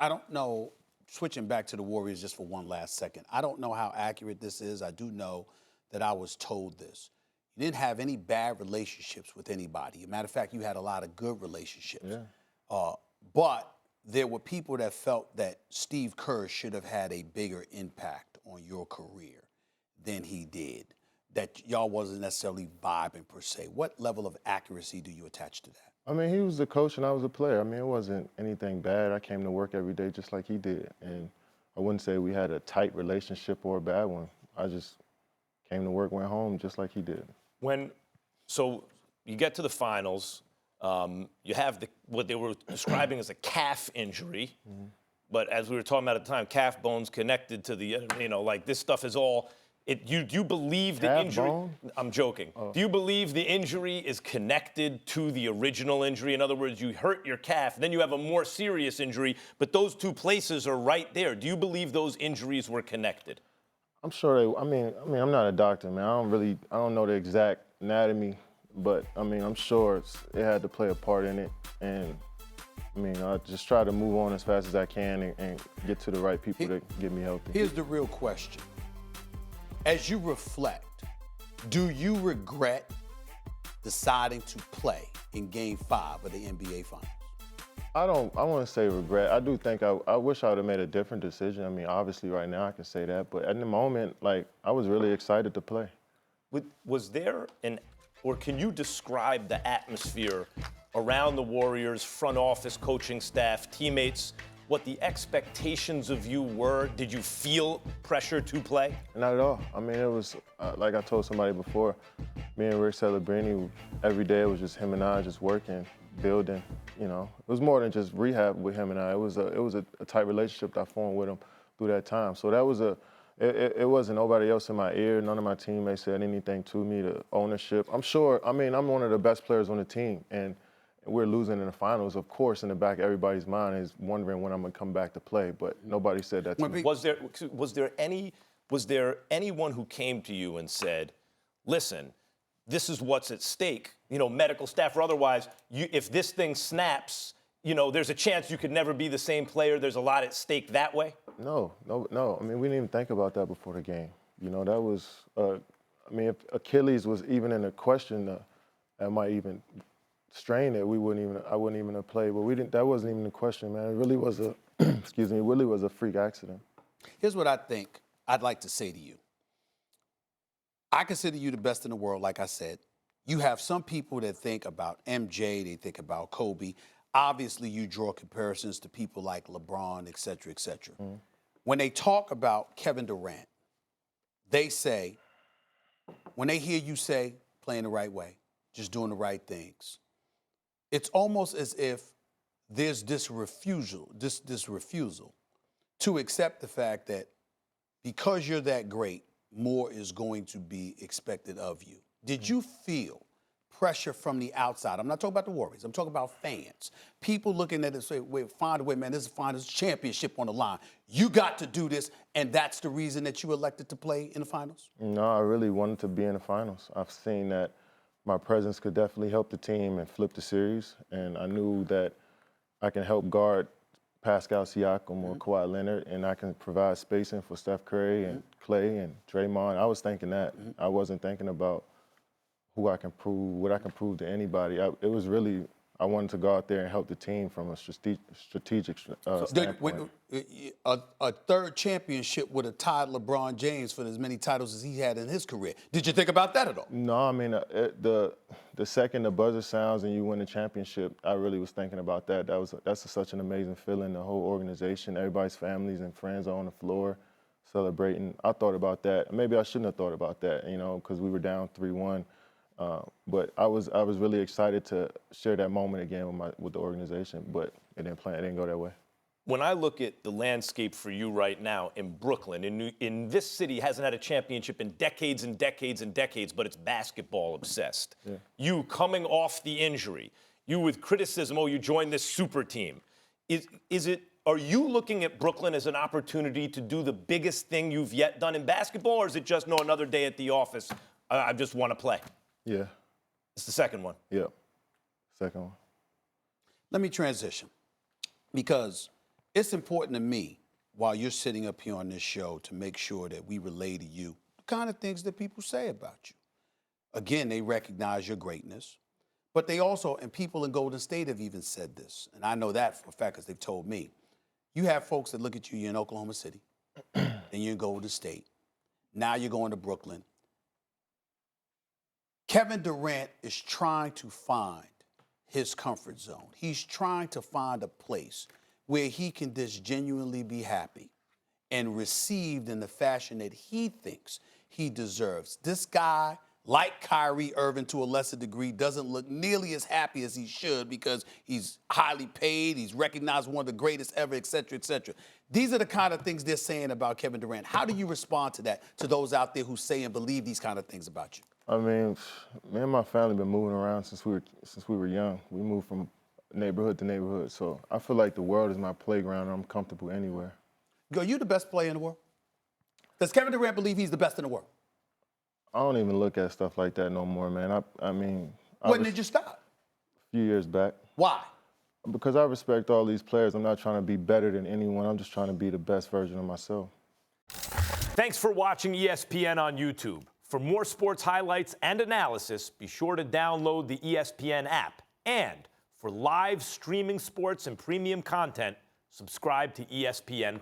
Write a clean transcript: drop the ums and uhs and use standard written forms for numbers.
I don't know, switching back to the Warriors just for one last second, I don't know how accurate this is. I do know that I was told this. You didn't have any bad relationships with anybody. As a matter of fact, you had a lot of good relationships. Yeah. But there were people that felt that Steve Kerr should have had a bigger impact on your career than he did, that y'all wasn't necessarily vibing per se. What level of accuracy do you attach to that? I mean, he was the coach and I was a player. I mean, it wasn't anything bad. I came to work every day just like he did. And I wouldn't say we had a tight relationship or a bad one. I just came to work, went home just like he did. So you get to the finals, you have what they were describing as a calf injury, but as we were talking about at the time, calf bones connected to the, like this stuff is all, do you believe the Calf injury? bone? I'm joking. Do you believe the injury is connected to the original injury? In other words, you hurt your calf, then you have a more serious injury, but those two places are right there. Do you believe those injuries were connected? I'm sure I mean, I'm not a doctor, man. I don't know the exact anatomy, but I mean, I'm sure it had to play a part in it. And I mean, I just try to move on as fast as I can and get to the right people to get me healthy. Here's the real question. As you reflect, do you regret deciding to play in Game 5 of the NBA Finals? I want to say regret. I do think I wish I would have made a different decision. I mean, obviously right now I can say that, but at the moment, like, I was really excited to play. Was there or can you describe the atmosphere around the Warriors, front office, coaching staff, teammates, what the expectations of you were? Did you feel pressure to play? Not at all. I mean, it was, like I told somebody before, me and Rick Celebrini, every day it was just him and I just working, building, It was more than just rehab with him and I. It was a tight relationship that I formed with him through that time. So that was it wasn't nobody else in my ear. None of my teammates said anything to me, the ownership. I'm one of the best players on the team, and we're losing in the finals. Of course, in the back of everybody's mind is wondering when I'm gonna come back to play, but nobody said that to me. Was there anyone who came to you and said, listen, this is what's at stake, medical staff or otherwise, if this thing snaps, there's a chance you could never be the same player. There's a lot at stake that way? No. I mean, we didn't even think about that before the game. That was, if Achilles was even in the question, that might even strain it. I wouldn't even have played, but that wasn't even the question, man. It really was a freak accident. Here's what I think I'd like to say to you. I consider you the best in the world, like I said. You have some people that think about MJ, they think about Kobe. Obviously, you draw comparisons to people like LeBron, et cetera, et cetera. When they talk about Kevin Durant, they say, when they hear you say, playing the right way, just doing the right things, it's almost as if there's this refusal to accept the fact that because you're that great, more is going to be expected of you. Did you feel pressure from the outside? I'm not talking about the Warriors. I'm talking about fans. People looking at it and say, wait, find a way, man, this is finals championship on the line. You got to do this, and that's the reason that you elected to play in the finals? No, I really wanted to be in the finals. I've seen that my presence could definitely help the team and flip the series, and I knew that I can help guard Pascal Siakam or Kawhi Leonard, and I can provide spacing for Steph Curry and Klay and Draymond. I was thinking that. I wasn't thinking about what I can prove to anybody. It was really, I wanted to go out there and help the team from a strategic standpoint. A third championship would have tied LeBron James for as many titles as he had in his career. Did you think about that at all? No, I mean, the second the buzzer sounds and you win the championship, I really was thinking about that. That's such an amazing feeling. The whole organization, everybody's families and friends are on the floor celebrating. I thought about that. Maybe I shouldn't have thought about that, because we were down 3-1. But I was really excited to share that moment again with the organization, but it didn't go that way. When I look at the landscape for you right now in Brooklyn, in this city hasn't had a championship in decades and decades and decades, but it's basketball obsessed. Yeah. You coming off the injury, you with criticism, you joined this super team. Are you looking at Brooklyn as an opportunity to do the biggest thing you've yet done in basketball, or is it just another day at the office? I just want to play. Yeah. It's the second one. Yeah, second one. Let me transition, because it's important to me, while you're sitting up here on this show, to make sure that we relay to you the kind of things that people say about you. Again, they recognize your greatness, but they also, and people in Golden State have even said this, and I know that for a fact because they've told me, you have folks that look at you, you're in Oklahoma City, then you're in Golden State, now you're going to Brooklyn. Kevin Durant is trying to find his comfort zone. He's trying to find a place where he can just genuinely be happy and received in the fashion that he thinks he deserves. This guy, like Kyrie Irving to a lesser degree, doesn't look nearly as happy as he should because he's highly paid, he's recognized one of the greatest ever, et cetera, et cetera. These are the kind of things they're saying about Kevin Durant. How do you respond to that, to those out there who say and believe these kind of things about you? I mean, me and my family been moving around since we were young. We moved from neighborhood to neighborhood, so I feel like the world is my playground and I'm comfortable anywhere. Are you the best player in the world? Does Kevin Durant believe he's the best in the world? I don't even look at stuff like that no more, man. I mean, When did you stop? A few years back. Why? Because I respect all these players. I'm not trying to be better than anyone. I'm just trying to be the best version of myself. Thanks for watching ESPN on YouTube. For more sports highlights and analysis, be sure to download the ESPN app. And for live streaming sports and premium content, subscribe to ESPN+.